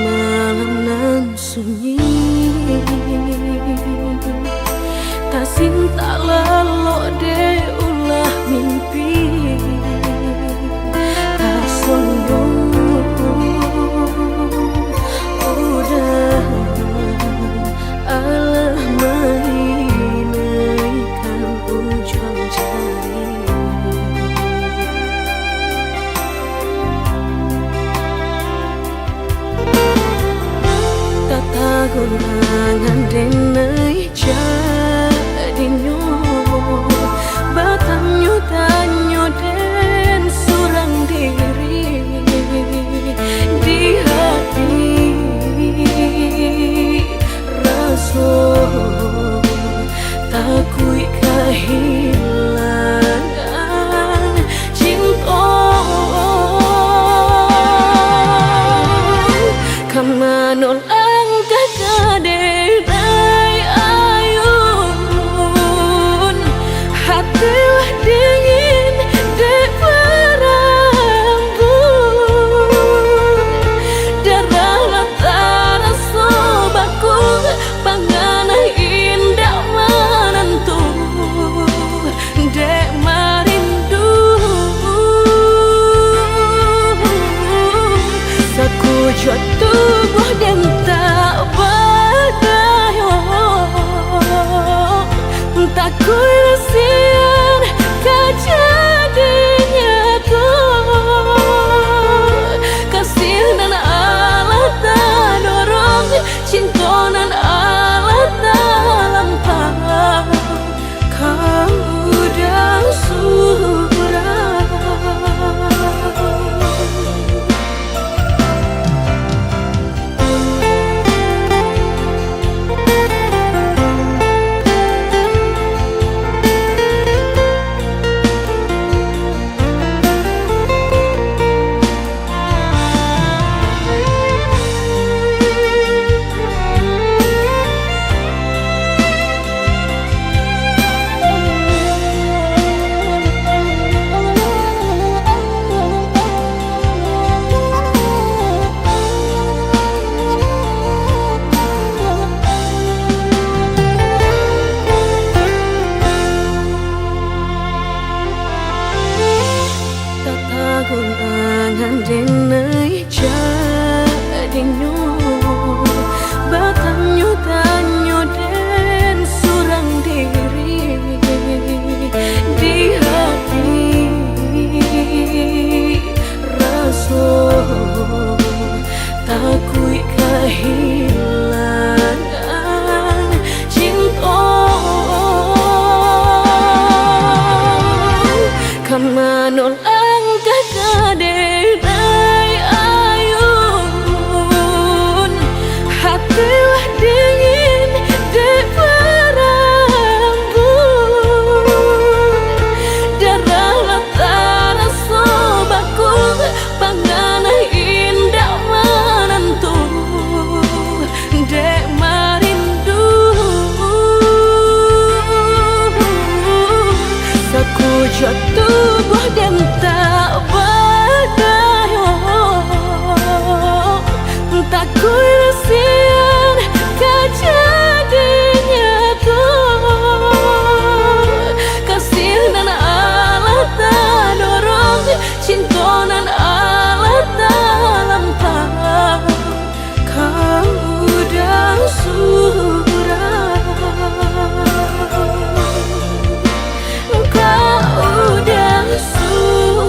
malam nan sunyi, tak cinta lelo de ulah mimpi, tak sombong udah alah mainkan ujung jari. Tata gulangan denai jadinya batanyo tanyo den surang diri di hati rasa takui kehilangan cinta kamanol angkat kaderai ayun hatilah dingin dek berambut darah latara sobaku pangana indah menentu dek marindu sakujud tubuh dan tak berdaya tak kuilasian kejadinya tuh kasih dan Allah tak dorong cinta dan Allah tak lampau kau dah surah. Gulangan denai jadinya batanyo tanyo den surang diri di hati rasa takui kehilangan cinta kamanol kaderai ayun hatilah dingin dek berambut darah latara sobaku pangana indah menentu dek marindu sakujud tubuh dan tak berdaya tak kuilasian kejadinya tuh kasih dan Allah tak dorong cinta dan Allah tak lampau kau dah surah kau dah surah.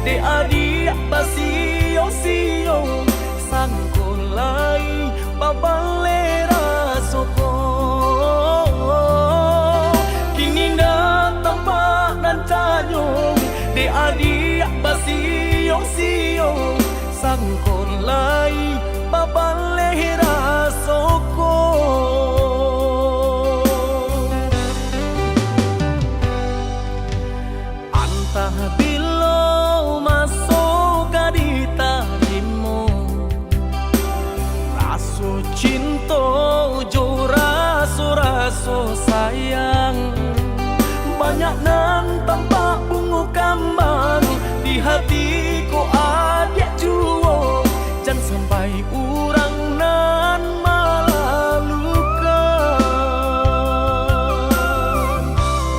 de adik basio-sio sangkolai babalera soko kini na tampak dan tanyong de adik basio-sio sangkolai babalera soko antah bilo masuk di tarimu raso cinta jo raso sayang banyak nan tampak bunga kambang di hatiku ada juo jangan sampai urang nan malah luka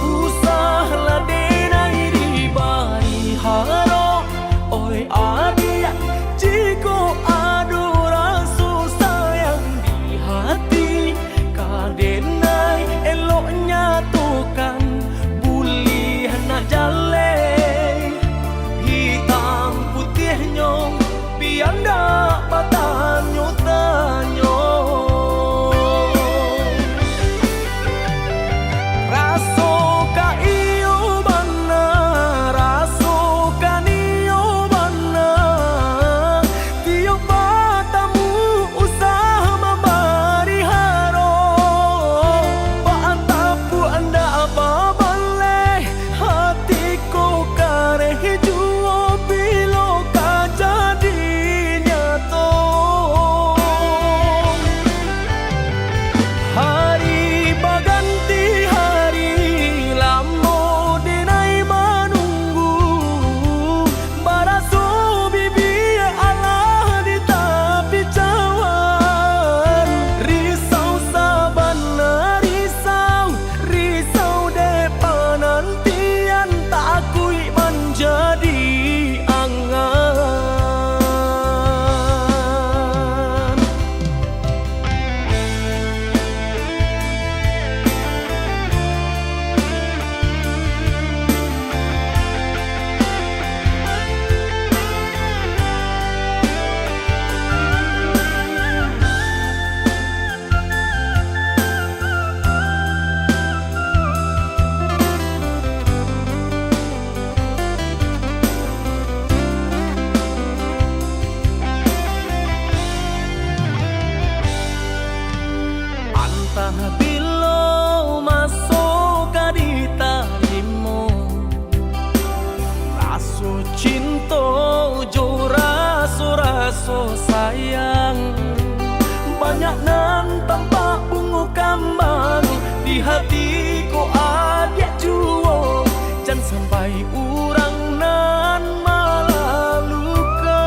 usahlah denai di bari haro oi adia jiko adu rasa sayang di hati kadenai eloknya tukan bulih nak jale hitam putihnya biar ndak patahnya tanyo raso ka iyo bana raso ka niyo bana tiyo patamu usah membari haro paatapu anda apa boleh hatiku kareh juo bilo ka jadi nyato hari baganti hari lamo denai menunggu baraso bibi Allah di tapi cawan risau sabana risau depan nantian tak akui menjadi angan antah bilo masuk di tarimu raso cinta jo raso sayang banyak nan tampak bunga kambang di hatiku ada juo jangan sampai urang nan malah luka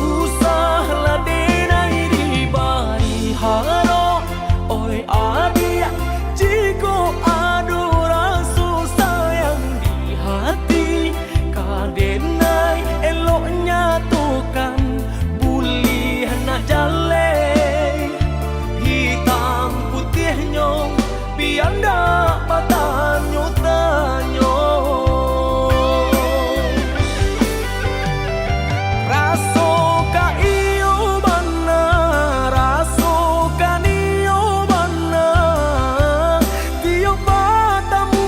usahlah denai di bari haro oi adia jiko adu rasa sayang di hati kadenai eloknya tukan bulih nak jale hitam putihnya biar ndak patahnya tanyo raso ka iyo bana raso ka niyo bana tiyo patamu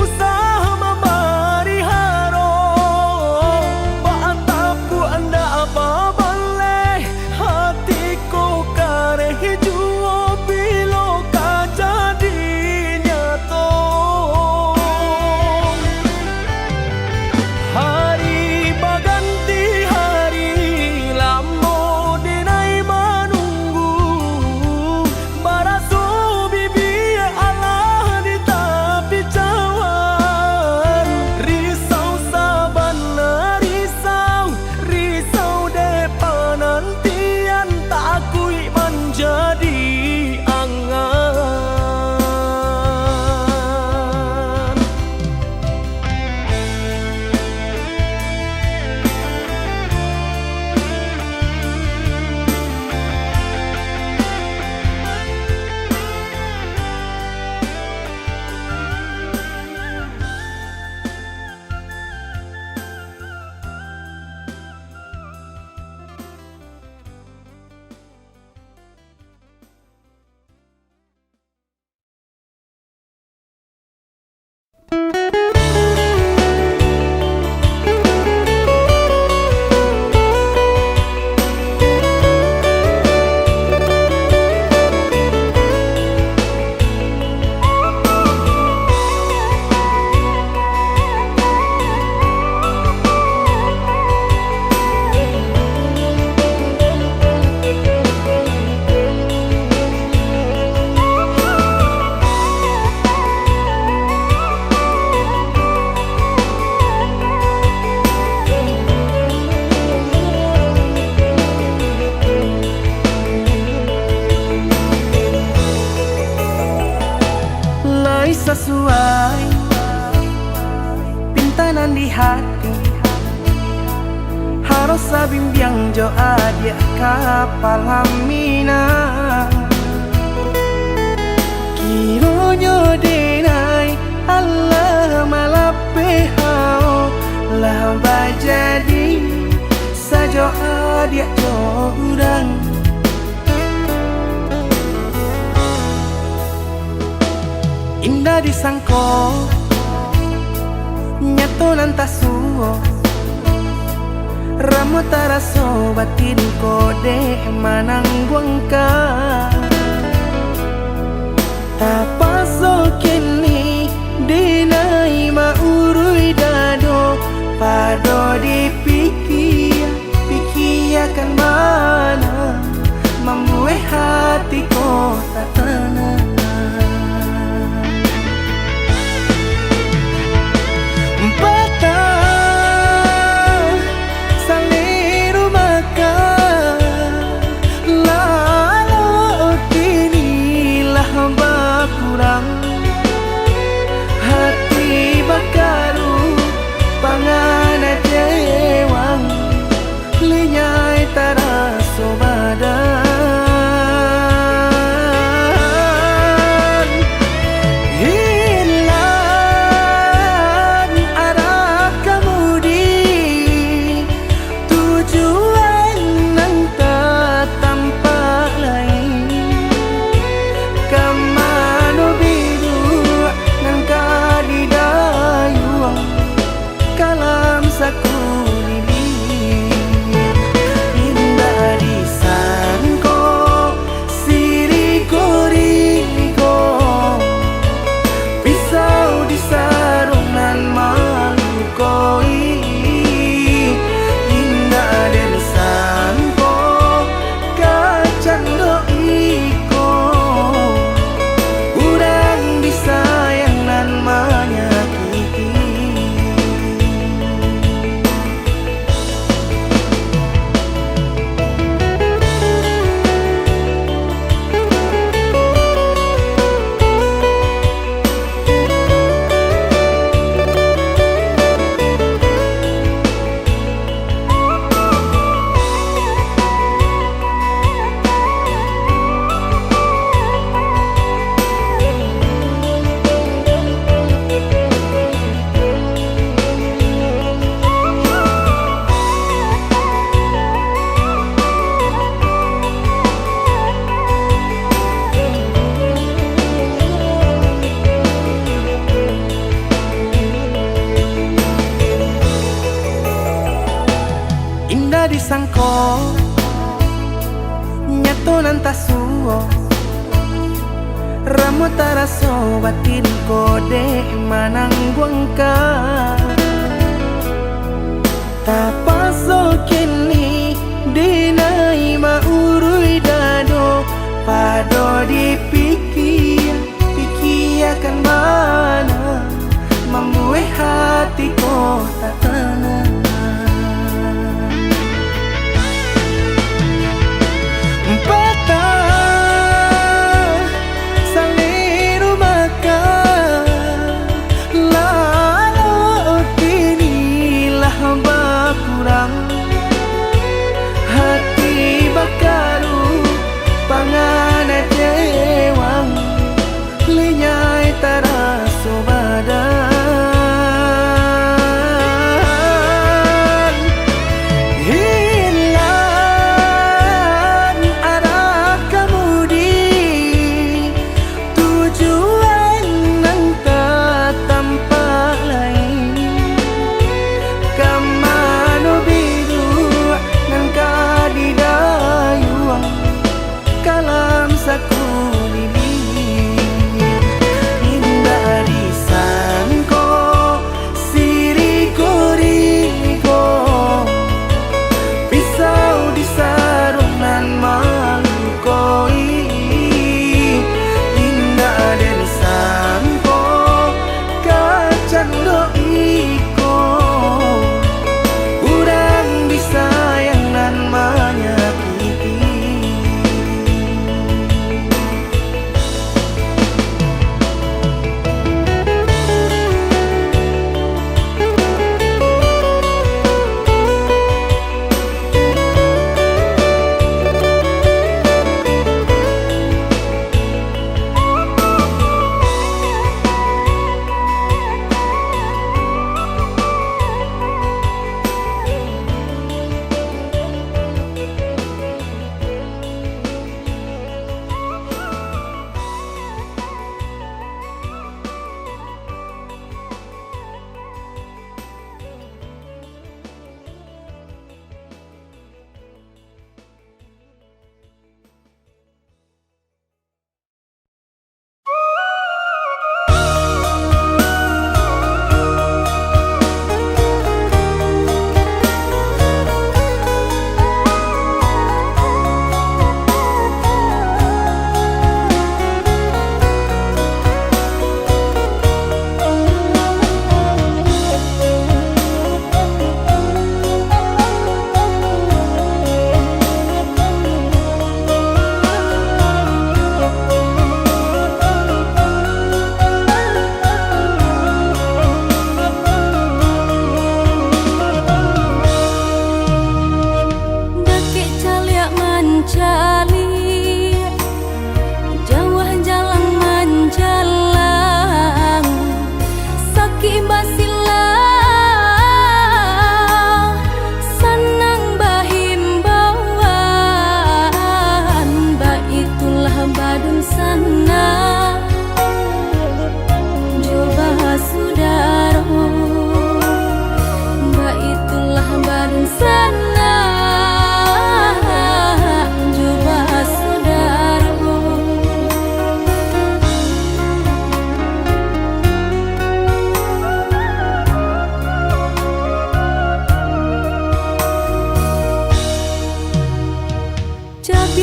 usah membari haro paatapu anda apa boleh hatiku kareh juo bilo ka jadi nyato hari baganti hari sabimbiang jo adia kapal hamina kironyo denai Allah malape hao lah bajadi sajo adia jo urang indah disangko nyato nantasuo Ramo taraso batin ko de manangguang ka Tapaso kini dinay maurui dado Pado di pikia kan mana Membuai hati ko tatana hati bakaru pangana jewang linyai taraso badan hilang arah kemudi tujuan nang tak tampak lain kamano biru nang kadidayuang kalam sakulili indah disangko siriko-riko pisau di sarungan malukoi indah disangko kacang doiko urang disayang nan menyakiti indah disangko nyato nantasuo ramo taraso batin ko de manangguang ka tapaso kini dinai maurui dado pado di pikia kan mana membuai hati ko tatana kurang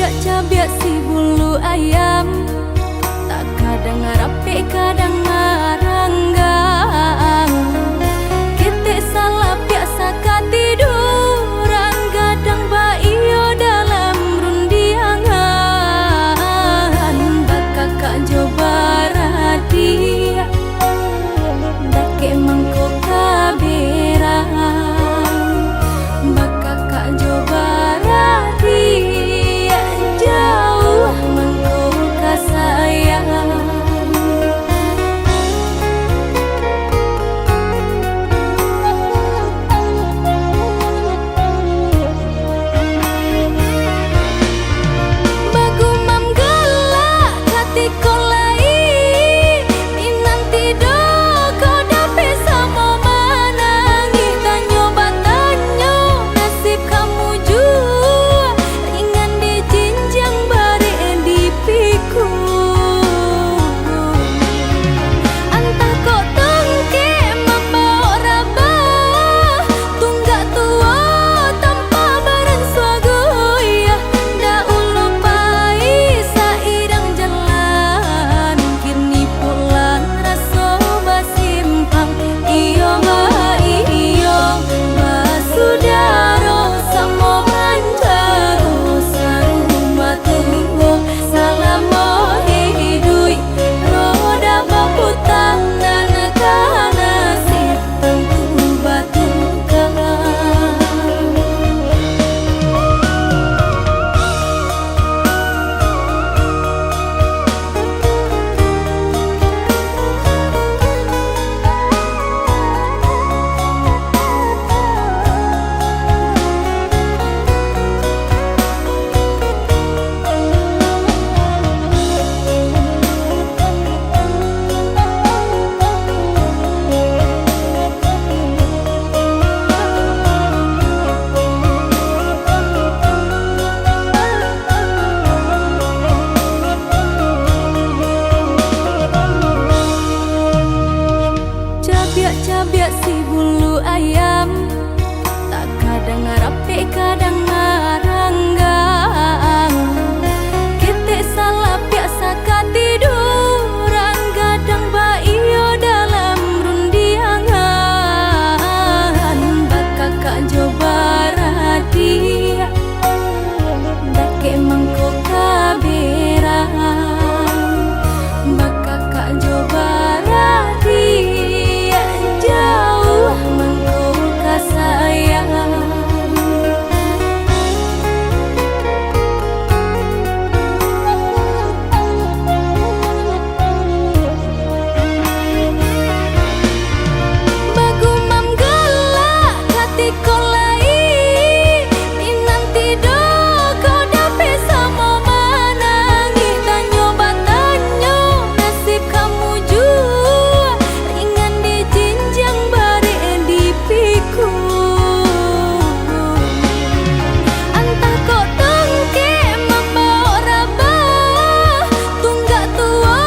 Cabiak-cabiak si bulu ayam, tak kadang rapi kadang ngaranggang. Kita salah biasa katiduran, gadang baio dalam rundiangan. Bakakak coba radia, dake mangkok kaberang. Bakakak coba radia, jauh mangkok kasayang. Bagumam galak hati kolai, minanti do kau dapat sama manangi. Tanyo batanyo nasib kamu jua, ringan di jinjang bare di piku. Antah kau tengke membawa rabah, tunggak tua tanpa barang swagoya. Dah ulupai sairang jalan, kini pulang raso basimpang. Iyo ma iyo basudaro samo manjaro saruma tunggu salamo hidui roda baputang dan kana sitang batukan. Cabiak-cabiak si bulu ayam, tak kadang rapi kadang ngaranggang. Kita salah biasa katiduran, gadang baio dalam rundiangan. Bakakak coba radia, dake mangkok kaberang. Bakakak coba radia, jauh mangkok kasayang. Bagumam galak hati kolai, minanti do kau dapat sama manangi. Tanyo batanyo nasib kamu jua, ringan di jinjang bare di piku. Antah kau tengke membawa rabah, tunggak tua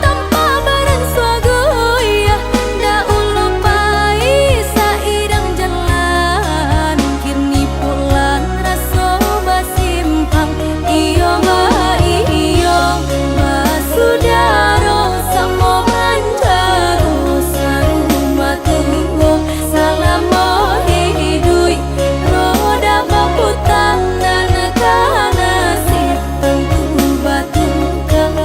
tanpa barang swagoya. Dah ulupai sairang jalan, kini pulang raso basimpang. Iyo ma iyo basudaro samo manjaro saruma tunggu salamo hidui roda baputang dan kana sitang batukan.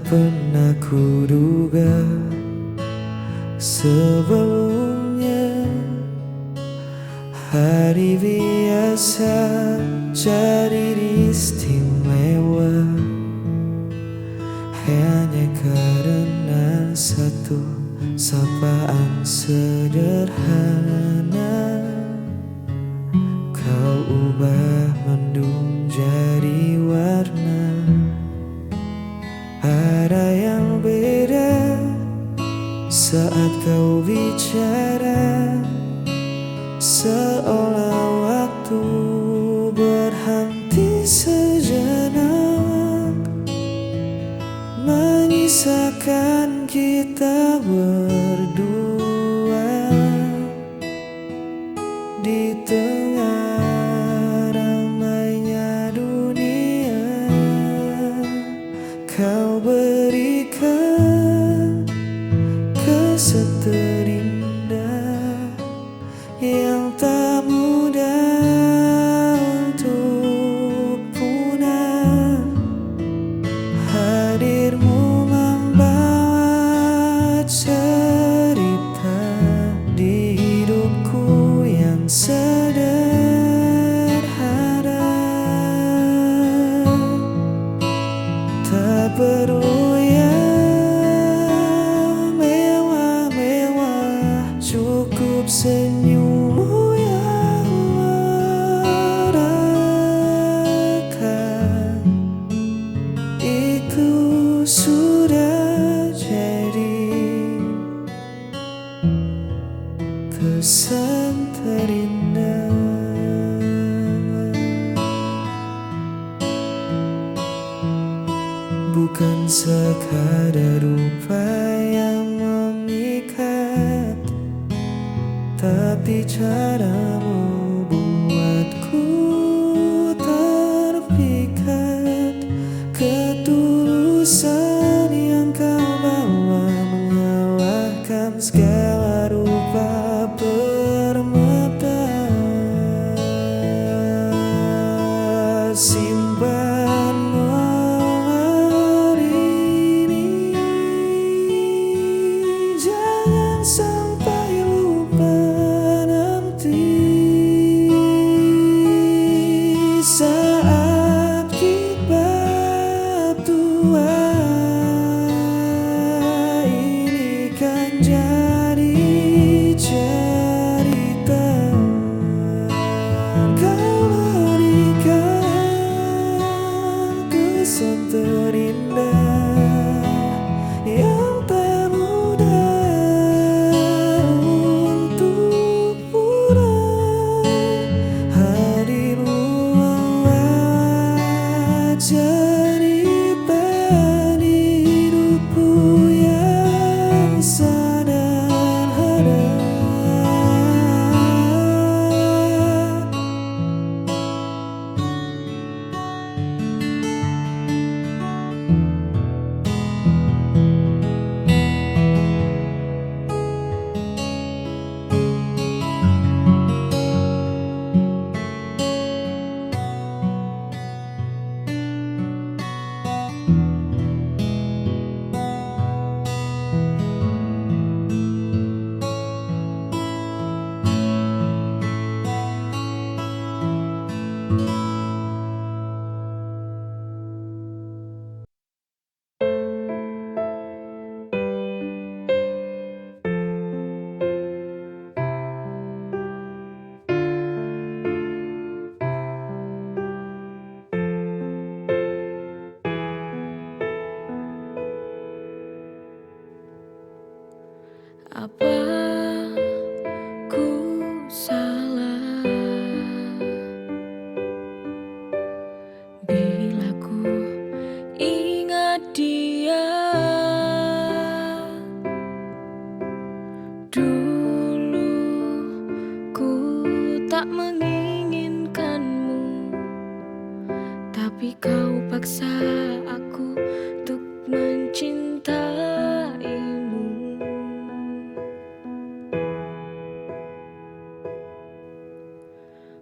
pernah kuduga sebelumnya. Hari biasa jadi istimewa hanya karena satu sapaan sederhana. Kau ubah mendung jadi warna. Ada yang beda saat kau bicara, seolah waktu berhenti sejenak, menyisakan kita berdua di tengah ramainya dunia. Kau berikan kesan terindah yang tak mudah untuk punah. Hadirmu membawa cerita di hidupku yang sederhana. Tak perlu yang mewah-mewah, cukup senyummu yang merekah. Itu sudah jadi kesan terindah. Bukan sekadar rupa yang memikat, tapi caramu buatku terpikat. Ketulusan yang kau bawa mengalahkan segala rupa permata. Simpan hari ini, jangan sampai lupa nanti. Saat kita tua, ini kan jadi cerita. Kau berikan kesan terindah yang tak mudah untuk punah. Hadirmu membawa cerita di hidupku yang sederhana. Apa ku salah bila ku ingat dia? Dulu ku tak menginginkanmu, tapi kau paksa aku untuk mencintaimu.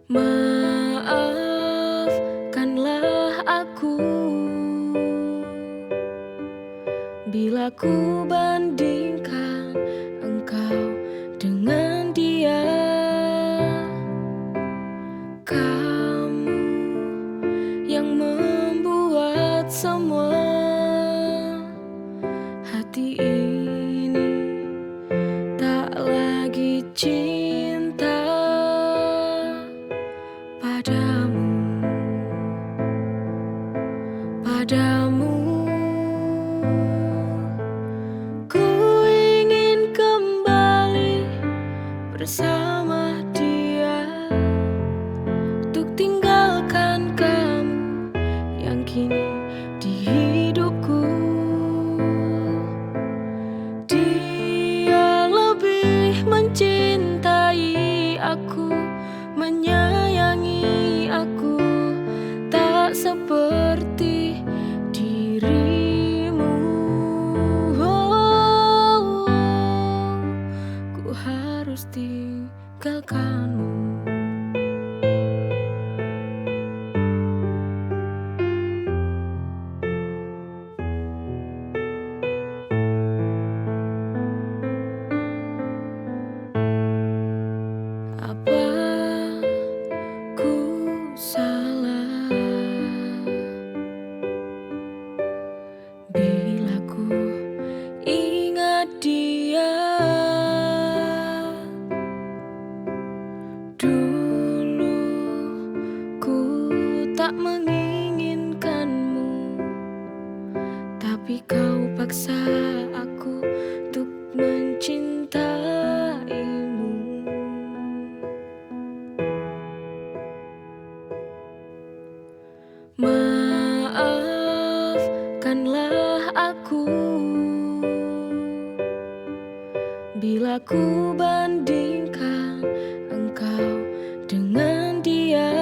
Maafkanlah aku ku bandingkan engkau dengan dia. Kamu yang membuat semua hati ini tak lagi cinta padamu, padamu. Ku ingin kembali bersama dia untuk tinggalkan kamu yang kini di hidupku. Dia lebih mencintai aku, menyayangi aku, tak seperti dirimu. Ku harus tinggalkanmu. Apa ku salah bila ku ingat dia? Dulu ku tak menginginkanmu, tapi kau paksa aku untuk mencintaimu. Maafkanlah aku bila ku bandingkan engkau dengan dia.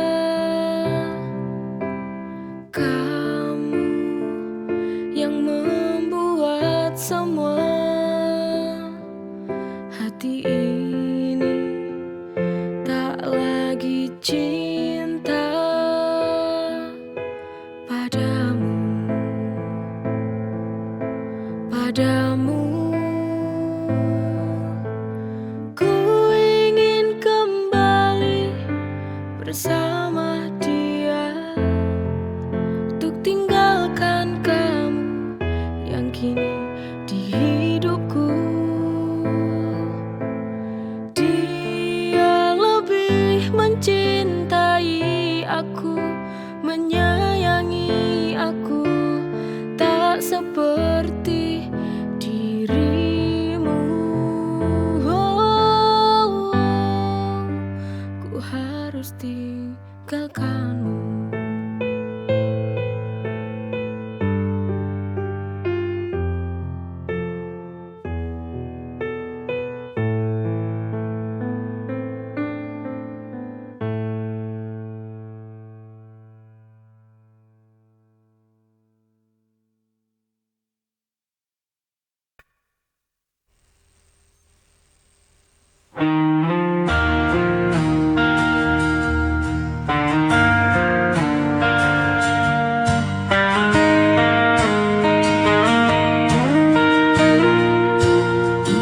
Kamu yang membuat semua hati ini tak lagi cinta padamu, padamu. Ku ingin kembali bersama dia untuk tinggalkan kamu yang kini di hidupku. Dia lebih mencintai aku, menyayangi aku, tak seperti dirimu. Ku harus tinggalkanmu.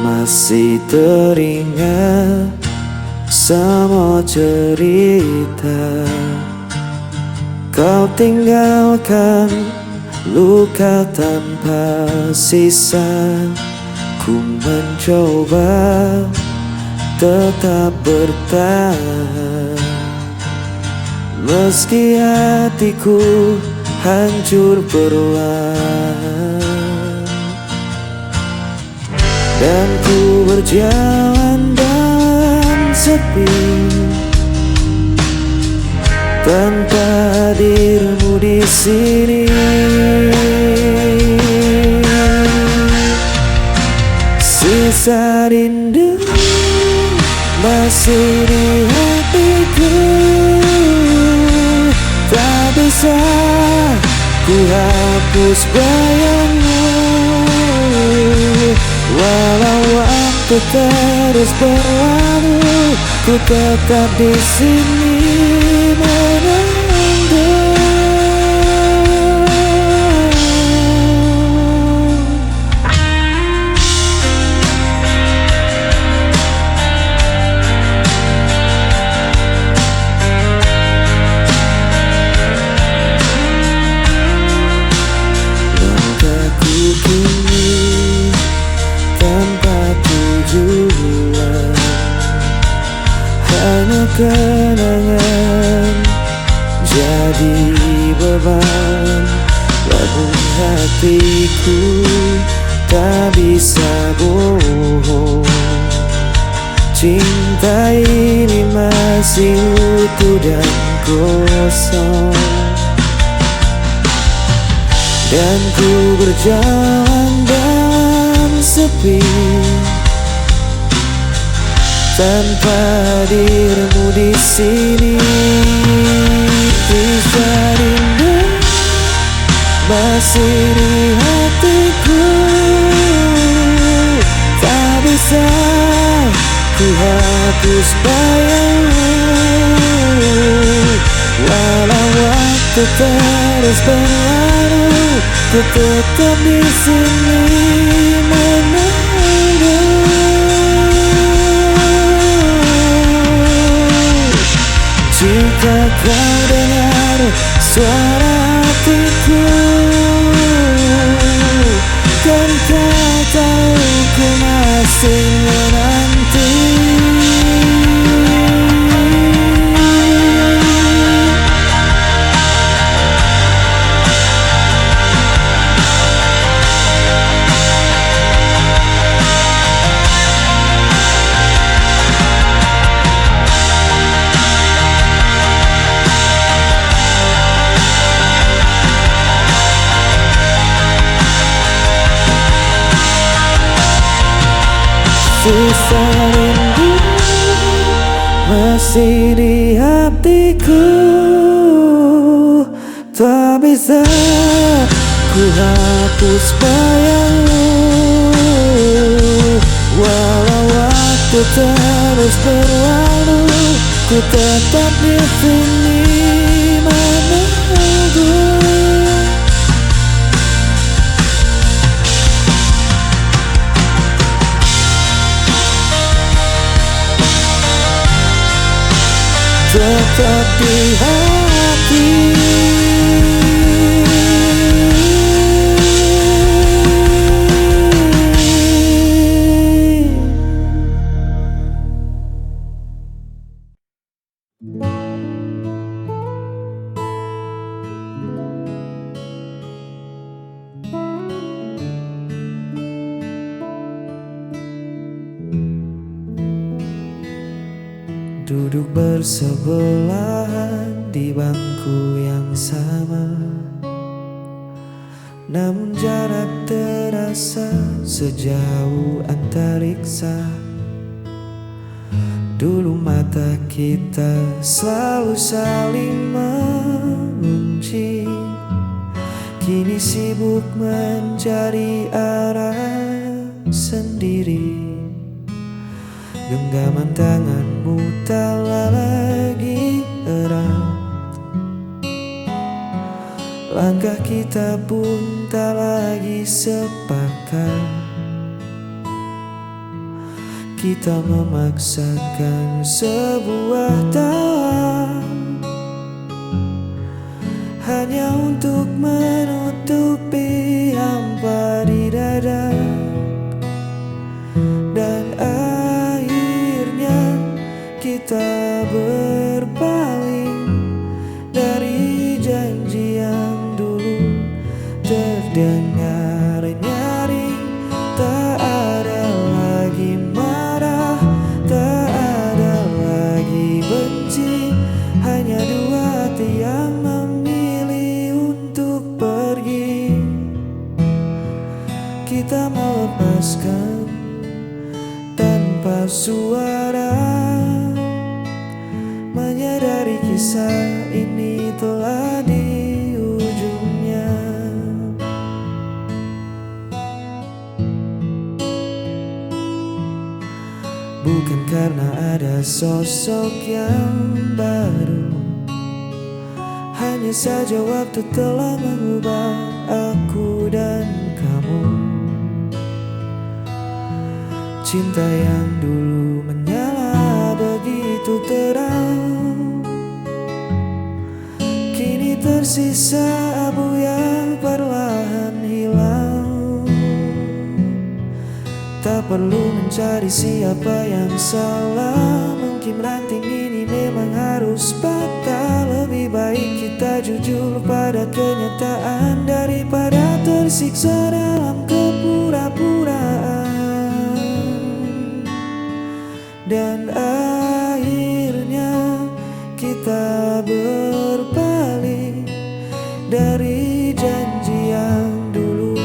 Masih teringat semua cerita kau tinggalkan luka tanpa sisa. Ku mencoba tetap bertahan meski hatiku hancur perlahan. Dan ku berjalan dalam sepi tanpa hadirmu di sini. Sisa rindu masih di hatiku, tak bisa ku hapus bayangmu. Walau waktu terus berlalu, ku tetap di sini menunggu. kenangan jadi beban, labung hatiku tak bisa bohong. Cinta ini masih utuh dan kosong, dan ku berjalan dalam sepi tanpa dirimu di sini. Kisah rindu masih di hatiku, tak bisa ku hapus bayangmu. Walau waktu terus berlalu, ku tetap di sini menunggu. Jika kau dengar suara hatiku, kan kau tahu ku masih menanti. Sisa rindu masih di hatiku, tak bisa ku hapus bayangmu. Walau waktu terus berlalu, ku tetap di sini menunggu. Tetap di hati. Duduk bersebelahan di bangku yang sama, namun jarak terasa sejauh antariksa. Dulu mata kita selalu saling mengunci, kini sibuk mencari arah sendiri. Genggaman tanganmu tak lagi erat, langkah kita pun tak lagi sepakat. Kita memaksakan sebuah tawa hanya untuk menutupi hampa di dada. Dan kita berpaling dari janji yang dulu terdengar nyaring. Tak ada lagi marah, tak ada lagi benci, hanya dua hati yang memilih untuk pergi. Kita melepaskan tanpa suara, menyadari kisah ini telah di ujungnya. Bukan karena ada sosok yang baru, hanya saja waktu telah mengubah aku dan kamu. Cinta yang dulu menyala begitu terang, kini tersisa abu yang perlahan hilang. Tak perlu mencari siapa yang salah, mungkin ranting ini memang harus patah. Lebih baik kita jujur pada kenyataan daripada tersiksa dalam kepura-puraan. Dan akhirnya kita berpaling dari janji yang dulu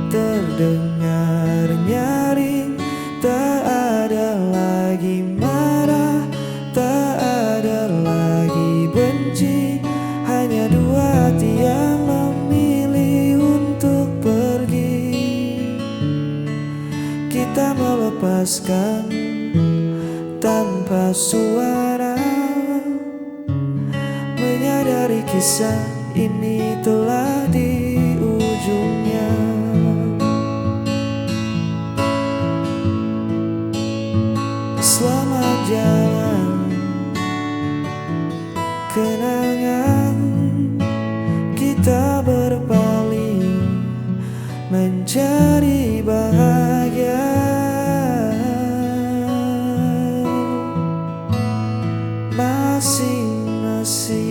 terdengar nyaring. Tak ada lagi marah, tak ada lagi benci, hanya dua hati yang memilih untuk pergi. Kita melepaskan tanpa suara, menyadari kisah ini telah di ujungnya. Selamat jalan kenangan, kita berpaling mencari bahagia. Masing-masing